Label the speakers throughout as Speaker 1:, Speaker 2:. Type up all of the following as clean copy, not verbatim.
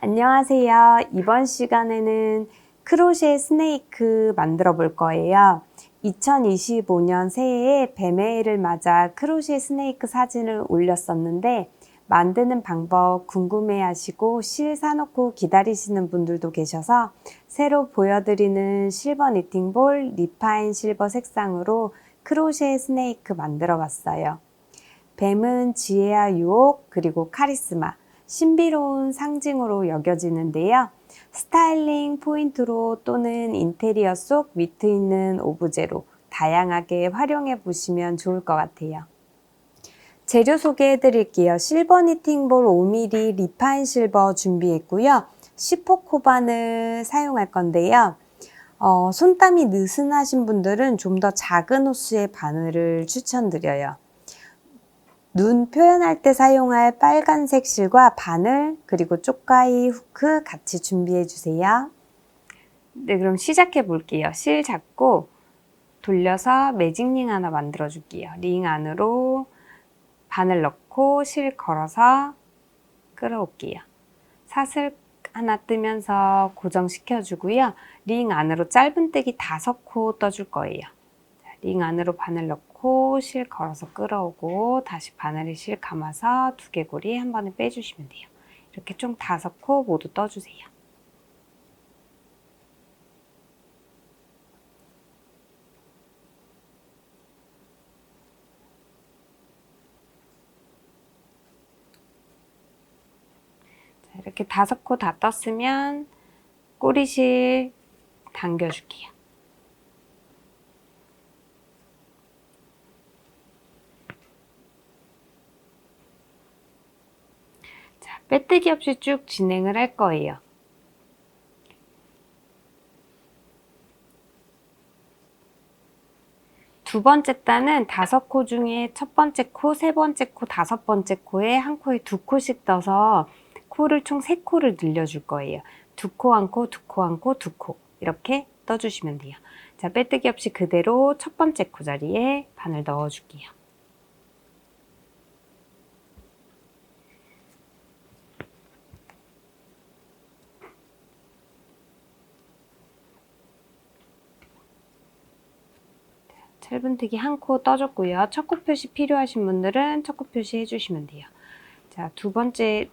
Speaker 1: 안녕하세요. 이번 시간에는 크로셰 스네이크 만들어 볼 거예요. 2025년 새해에 뱀해를 맞아 크로셰 스네이크 사진을 올렸었는데 만드는 방법 궁금해 하시고 실 사놓고 기다리시는 분들도 계셔서 새로 보여드리는 실버 니팅볼 리파인 실버 색상으로 크로셰 스네이크 만들어 봤어요. 뱀은 지혜와 유혹 그리고 카리스마, 신비로운 상징으로 여겨지는데요. 스타일링 포인트로 또는 인테리어 속 위트 있는 오브제로 다양하게 활용해 보시면 좋을 것 같아요. 재료 소개해 드릴게요. 실버 니팅볼 5mm 리파인 실버 준비했고요. 10호 코반을 사용할 건데요. 손땀이 느슨하신 분들은 좀 더 작은 호수의 바늘을 추천드려요. 눈 표현할 때 사용할 빨간색 실과 바늘 그리고 쪽가위 후크 같이 준비해 주세요. 네, 그럼 시작해 볼게요. 실 잡고 돌려서 매직링 하나 만들어 줄게요. 링 안으로 바늘 넣고 실 걸어서 끌어올게요. 사슬 하나 뜨면서 고정시켜 주고요. 링 안으로 짧은뜨기 5코 떠줄 거예요. 링 안으로 바늘 넣고 실 걸어서 끌어오고 다시 바늘에 실 감아서 두개골이 한 번에 빼주시면 돼요. 이렇게 총 5코 모두 떠주세요. 자, 이렇게 5코 다 떴으면 꼬리실 당겨줄게요. 자, 빼뜨기 없이 쭉 진행을 할 거예요. 두 번째 단은 5코 중에 첫 번째 코, 세 번째 코, 5번째 코에 한 코에 2코씩 떠서 코를 총 3코를 늘려줄 거예요. 2코, 1코, 2코, 1코, 2코 이렇게 떠주시면 돼요. 자, 빼뜨기 없이 그대로 첫 번째 코 자리에 바늘 넣어줄게요. 짧은뜨기 1코 떠줬고요. 첫 코 표시 필요하신 분들은 첫 코 표시 해주시면 돼요. 자, 두 번째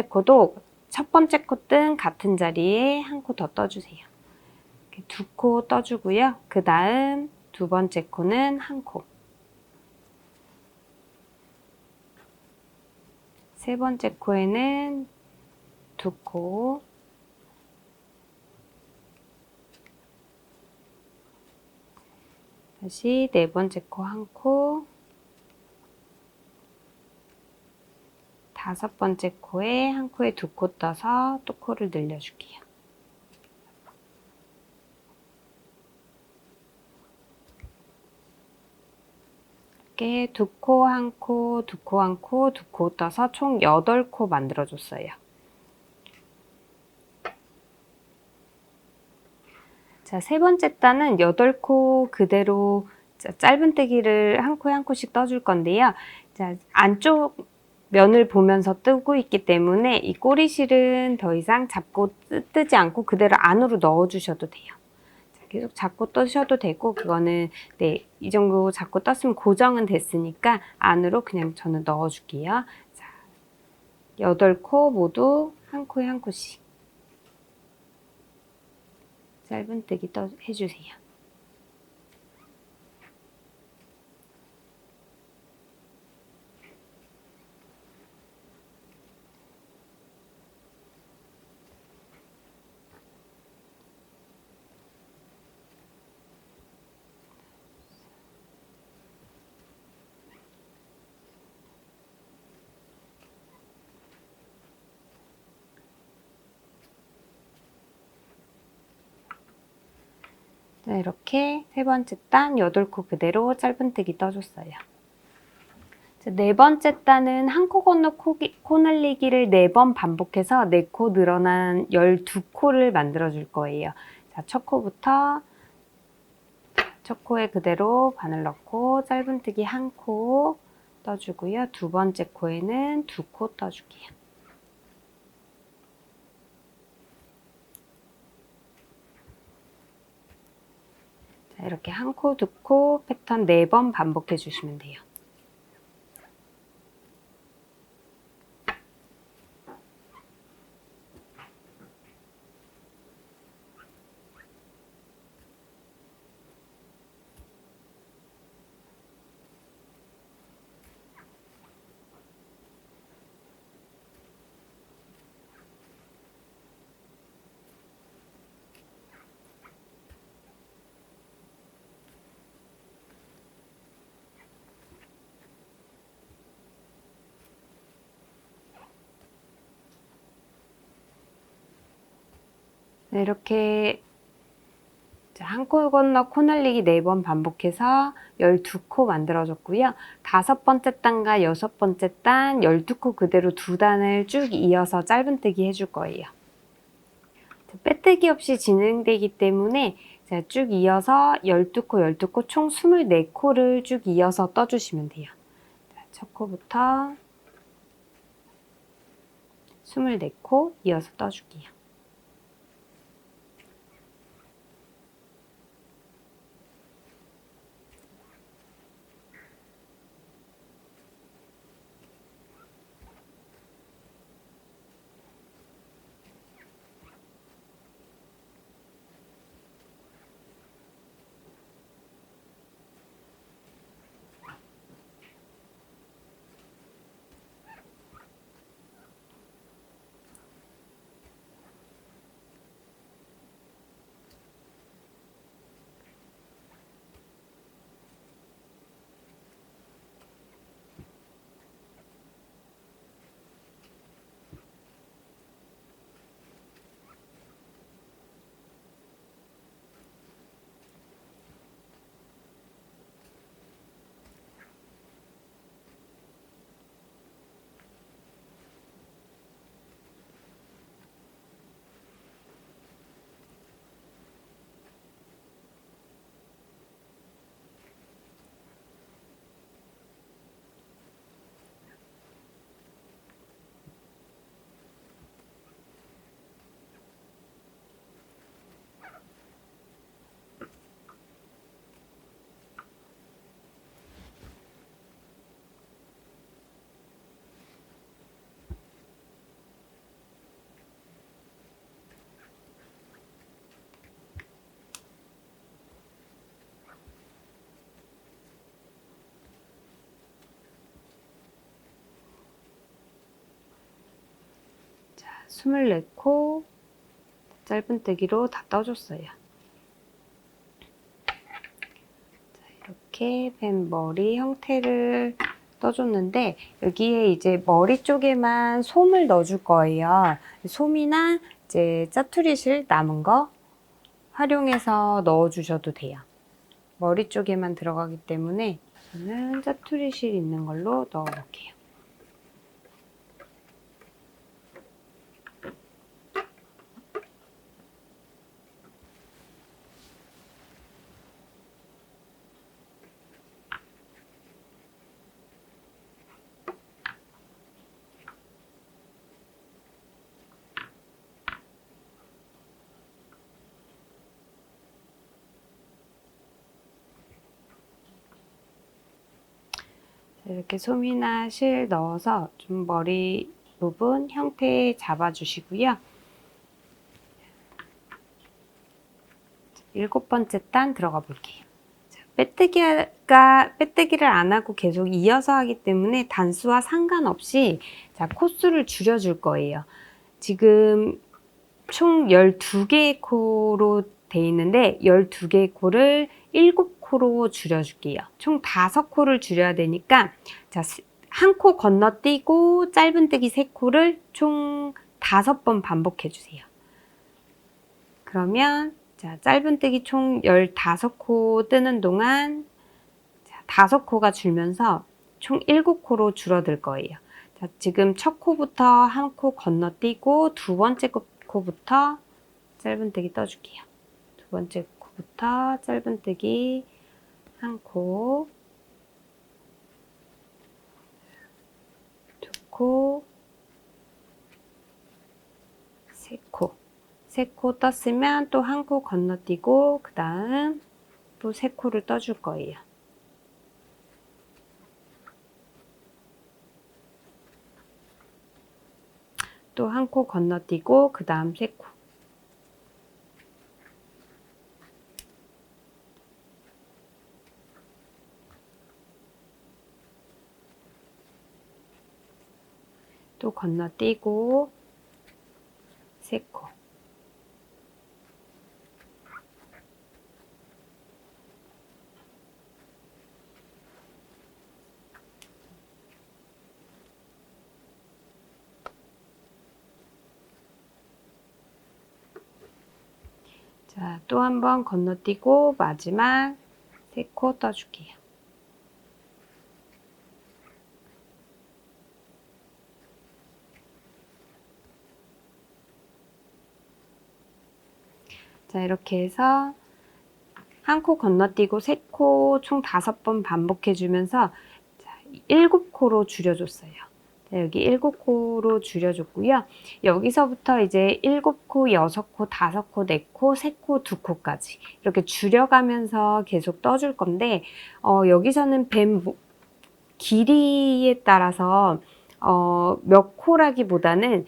Speaker 1: 코도 첫 번째 코 뜬 같은 자리에 1코 더 떠주세요. 2코 떠주고요. 그 다음 두 번째 코는 1코. 세 번째 코에는 2코. 다시 네 번째 코 1코. 5번째 코에 1코에 2코 떠서 또 코를 늘려줄게요. 이렇게 2코, 1코, 2코, 1코, 2코 떠서 총 8코 만들어줬어요. 자, 세 번째 단은 8코 그대로 짧은뜨기를 1코에 1코씩 떠줄 건데요. 자, 안쪽 면을 보면서 뜨고 있기 때문에 이 꼬리실은 더 이상 잡고 뜨지 않고 그대로 안으로 넣어주셔도 돼요. 자, 계속 잡고 떠셔도 되고 그거는 네, 이 정도 잡고 떴으면 고정은 됐으니까 안으로 그냥 저는 넣어줄게요. 자, 8코 모두 1코에 1코씩 짧은뜨기 해주세요. 네, 이렇게 세 번째 단 8코 그대로 짧은뜨기 떠줬어요. 자, 네 번째 단은 1코 건너 코 늘리기를 4번 반복해서 4코 늘어난 12코를 만들어 줄 거예요. 자, 첫 코부터 첫 코에 그대로 바늘 넣고 짧은뜨기 1코 떠주고요. 두 번째 코에는 2코 떠줄게요. 자, 이렇게 한 코, 두 코 패턴 4번 반복해 주시면 돼요. 네, 이렇게 한 코 건너 코 날리기 4번 반복해서 12코 만들어줬고요. 5번째 단과 6번째 단 12코 그대로 2단을 쭉 이어서 짧은뜨기 해줄 거예요. 빼뜨기 없이 진행되기 때문에 쭉 이어서 12코, 12코 총 24코를 쭉 이어서 떠주시면 돼요. 첫 코부터 24코 이어서 떠줄게요. 자, 24코 짧은뜨기로 다 떠줬어요. 자, 이렇게 뱀머리 형태를 떠줬는데 여기에 이제 머리 쪽에만 솜을 넣어줄 거예요. 솜이나 이제 짜투리실 남은 거 활용해서 넣어주셔도 돼요. 머리 쪽에만 들어가기 때문에 저는 짜투리실 있는 걸로 넣어볼게요. 이렇게 솜이나 실 넣어서 좀 머리 부분 형태 잡아주시고요. 7번째 단 들어가 볼게요. 자, 빼뜨기를 안 하고 계속 이어서 하기 때문에 단수와 상관없이 자, 코수를 줄여줄 거예요. 지금 총 12개의 코로 돼 있는데 12개의 코를 7코로 줄여줄게요. 총 5코를 줄여야 되니까 자, 한 코 건너뛰고 짧은뜨기 3코를 총 5번 반복해 주세요. 그러면 자, 짧은뜨기 총 15코 뜨는 동안 자, 5코가 줄면서 총 7코로 줄어들 거예요. 자, 지금 첫 코부터 한 코 건너뛰고 두 번째 코부터 짧은뜨기 떠줄게요. 두 번째 코부터 짧은뜨기 한 코, 두 코, 세 코. 세 코 떴으면 또 한 코 건너뛰고 그 다음 또 3코를 떠줄 거예요. 또 1코 건너뛰고 그 다음 3코. 또 건너뛰고 3코. 자, 또 한 번 건너뛰고 마지막 3코 떠줄게요. 자, 이렇게 해서 1코 건너뛰고 3코 총 5번 반복해주면서 7코로 줄여줬어요. 자, 여기 7코로 줄여줬고요. 여기서부터 이제 7코, 6코, 5코, 4코, 3코, 2코까지 이렇게 줄여가면서 계속 떠줄 건데 여기서는 뱀 길이에 따라서 몇 코라기보다는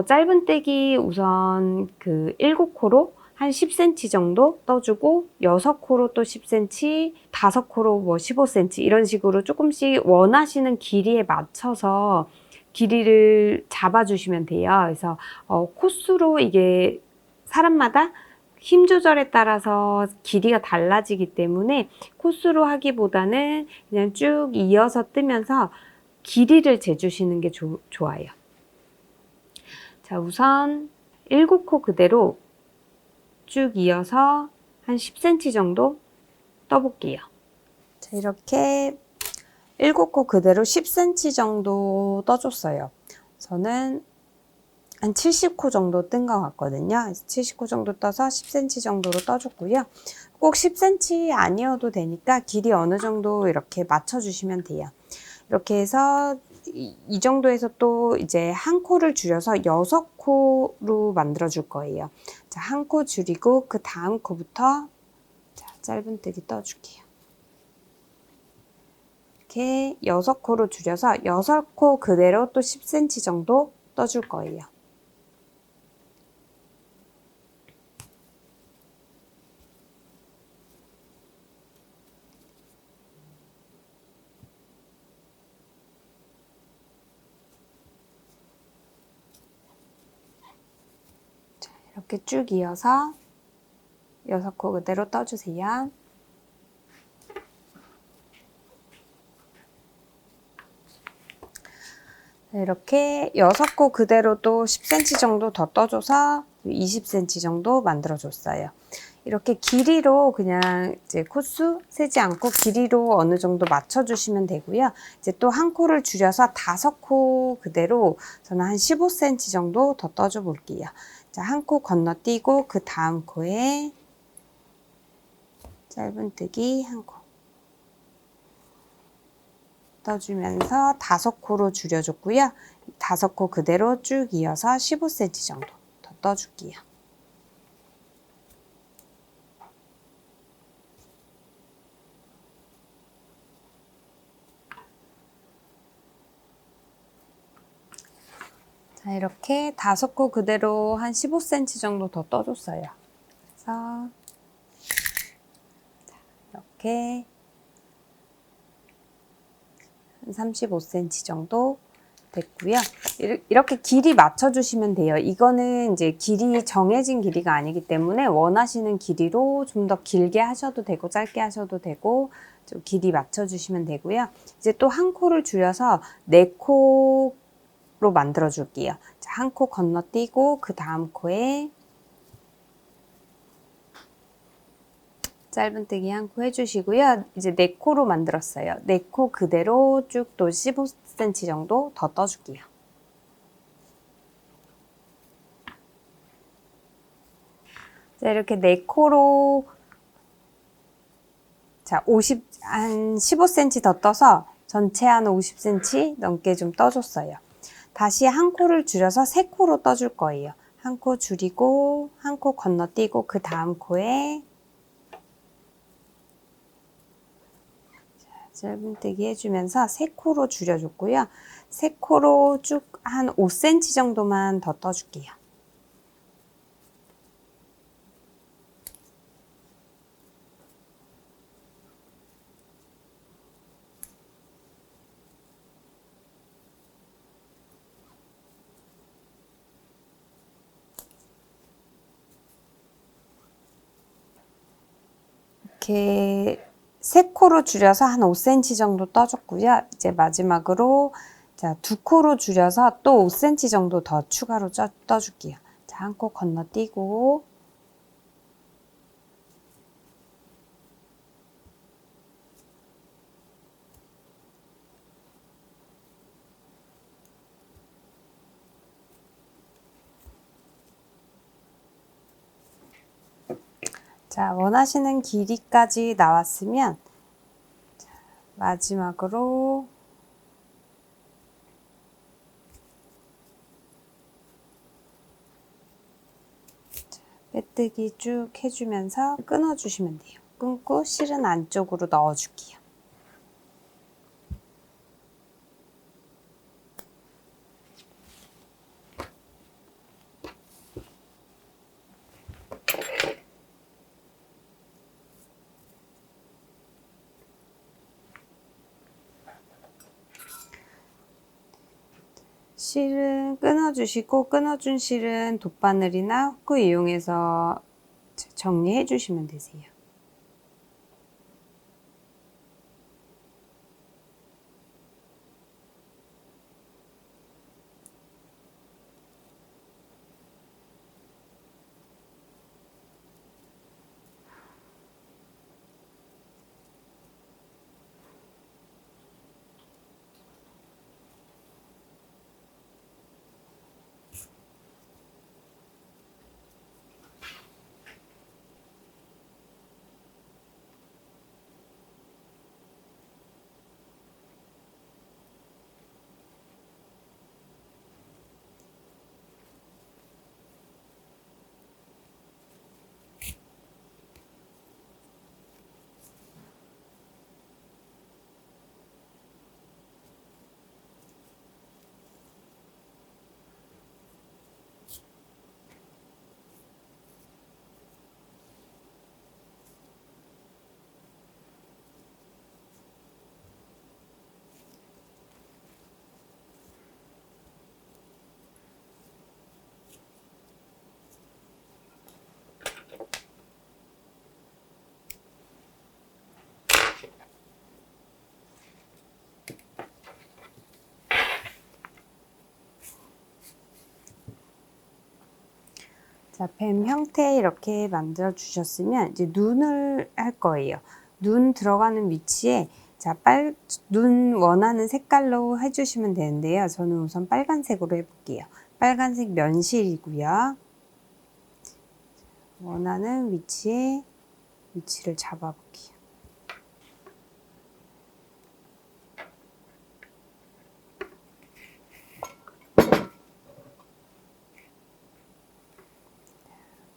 Speaker 1: 짧은뜨기 우선 그 7코로 한 10cm 정도 떠주고 6코로 또 10cm, 5코로 뭐 15cm 이런 식으로 조금씩 원하시는 길이에 맞춰서 길이를 잡아주시면 돼요. 그래서 코수로 이게 사람마다 힘 조절에 따라서 길이가 달라지기 때문에 코수로 하기보다는 그냥 쭉 이어서 뜨면서 길이를 재주시는 게 좋아요. 자, 우선 7코 그대로 쭉 이어서 한 10cm 정도 떠볼게요. 자, 이렇게 7코 그대로 10cm 정도 떠줬어요. 저는 한 70코 정도 뜬 것 같거든요. 70코 정도 떠서 10cm 정도로 떠줬고요. 꼭 10cm 아니어도 되니까 길이 어느 정도 이렇게 맞춰주시면 돼요. 이렇게 해서 이 정도에서 또 이제 1코를 줄여서 6코로 만들어 줄 거예요. 자, 1코 줄이고 그 다음 코부터 짧은뜨기 떠줄게요. 이렇게 6코로 줄여서 6코 그대로 또 10cm 정도 떠줄 거예요. 이렇게 쭉 이어서 6코 그대로 떠주세요. 이렇게 6코 그대로 또 10cm 정도 더 떠줘서 20cm 정도 만들어줬어요. 이렇게 길이로 그냥 이제 코수 세지 않고 길이로 어느 정도 맞춰주시면 되고요. 이제 또 1코를 줄여서 5코 그대로 저는 한 15cm 정도 더 떠줘 볼게요. 자, 1코 건너뛰고 그 다음 코에 짧은뜨기 1코 떠주면서 5코로 줄여줬고요. 5코 그대로 쭉 이어서 15cm 정도 더 떠줄게요. 자, 이렇게 5코 그대로 한 15cm 정도 더 떠줬어요. 그래서 이렇게 한 35cm 정도 됐고요. 이렇게 길이 맞춰주시면 돼요. 이거는 이제 길이 정해진 길이가 아니기 때문에 원하시는 길이로 좀 더 길게 하셔도 되고 짧게 하셔도 되고 좀 길이 맞춰주시면 되고요. 이제 또 1코를 줄여서 4코로 만들어 줄게요. 자, 1코 건너뛰고 그 다음 코에 짧은뜨기 1코 해주시고요. 이제 4코로 만들었어요. 4코 그대로 쭉 또 15cm 정도 더 떠줄게요. 자, 이렇게 4코로 자, 한 15cm 더 떠서 전체 한 50cm 넘게 좀 떠줬어요. 다시 1코를 줄여서 3코로 떠줄 거예요. 1코 줄이고 1코 건너뛰고 그 다음 코에 짧은뜨기 해주면서 3코로 줄여줬고요. 3코로 쭉 한 5cm 정도만 더 떠줄게요. 이렇게 3코로 줄여서 한 5cm 정도 떠줬고요. 이제 마지막으로 자, 2코로 줄여서 또 5cm 정도 더 추가로 떠줄게요. 자, 한 코 건너뛰고 자, 원하시는 길이까지 나왔으면 자, 마지막으로 빼뜨기 쭉 해주면서 끊어주시면 돼요. 끊고 실은 안쪽으로 넣어줄게요. 실은 끊어주시고 끊어준 실은 돗바늘이나 후크 이용해서 정리해 주시면 되세요. 자, 뱀 형태 이렇게 만들어 주셨으면 이제 눈을 할 거예요. 눈 들어가는 위치에 자, 눈 원하는 색깔로 해주시면 되는데요. 저는 우선 빨간색으로 해볼게요. 빨간색 면실이고요. 원하는 위치를 잡아볼게요.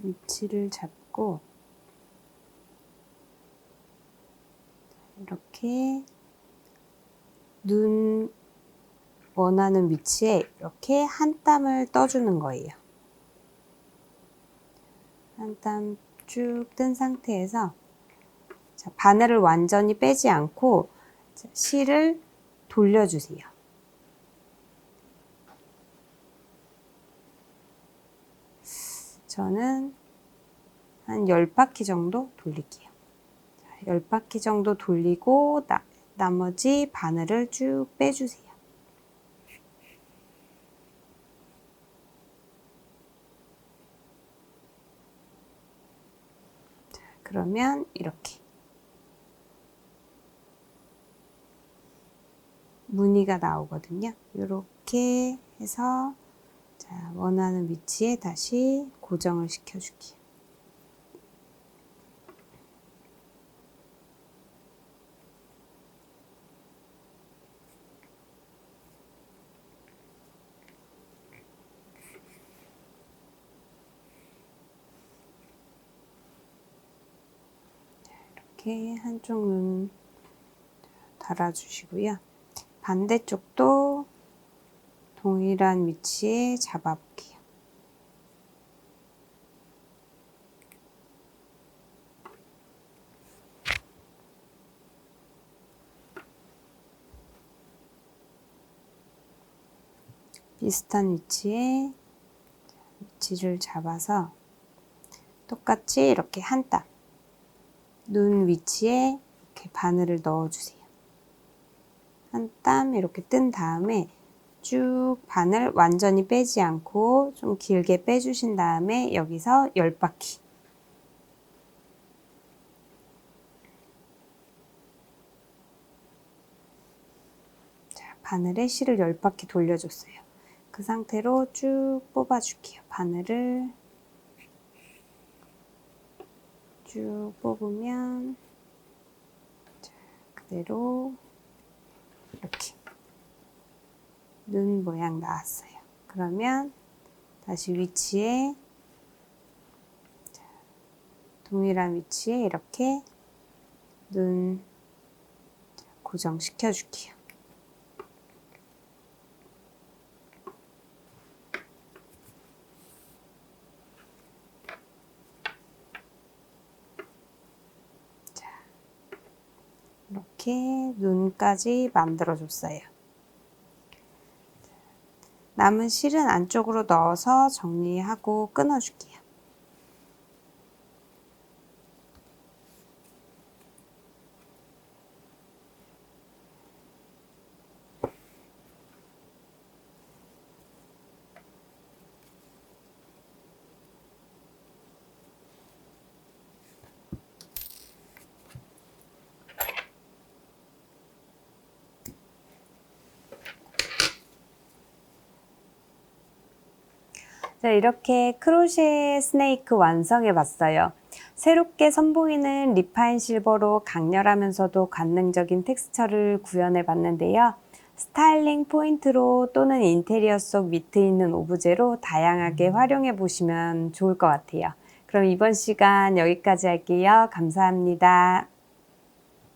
Speaker 1: 위치를 잡고 이렇게 눈 원하는 위치에 이렇게 한 땀을 떠주는 거예요. 한 땀 쭉 뜬 상태에서 자, 바늘을 완전히 빼지 않고 자, 실을 돌려주세요. 저는 한 10바퀴 정도 돌릴게요. 10바퀴 정도 돌리고 나머지 바늘을 쭉 빼주세요. 자, 그러면 이렇게 무늬가 나오거든요. 이렇게 해서 자, 원하는 위치에 다시 고정을 시켜줄게요. 이렇게 한쪽 눈 달아주시고요. 반대쪽도 동일한 위치에 잡아볼게요. 비슷한 위치를 잡아서 똑같이 이렇게 한 땀, 눈 위치에 이렇게 바늘을 넣어주세요. 한 땀 이렇게 뜬 다음에 쭉 바늘 완전히 빼지 않고 좀 길게 빼주신 다음에 여기서 10바퀴. 자, 바늘에 실을 10바퀴 돌려줬어요. 그 상태로 쭉 뽑아줄게요. 바늘을 쭉 뽑으면 자, 그대로 이렇게 눈 모양 나왔어요. 그러면 다시 위치에 동일한 위치에 이렇게 눈 고정시켜 줄게요. 자, 이렇게 눈까지 만들어 줬어요. 남은 실은 안쪽으로 넣어서 정리하고 끊어줄게요. 자, 이렇게 크로셰 스네이크 완성해 봤어요. 새롭게 선보이는 리파인 실버로 강렬하면서도 관능적인 텍스처를 구현해 봤는데요. 스타일링 포인트로 또는 인테리어 속 위트 있는 오브제로 다양하게 활용해 보시면 좋을 것 같아요. 그럼 이번 시간 여기까지 할게요. 감사합니다.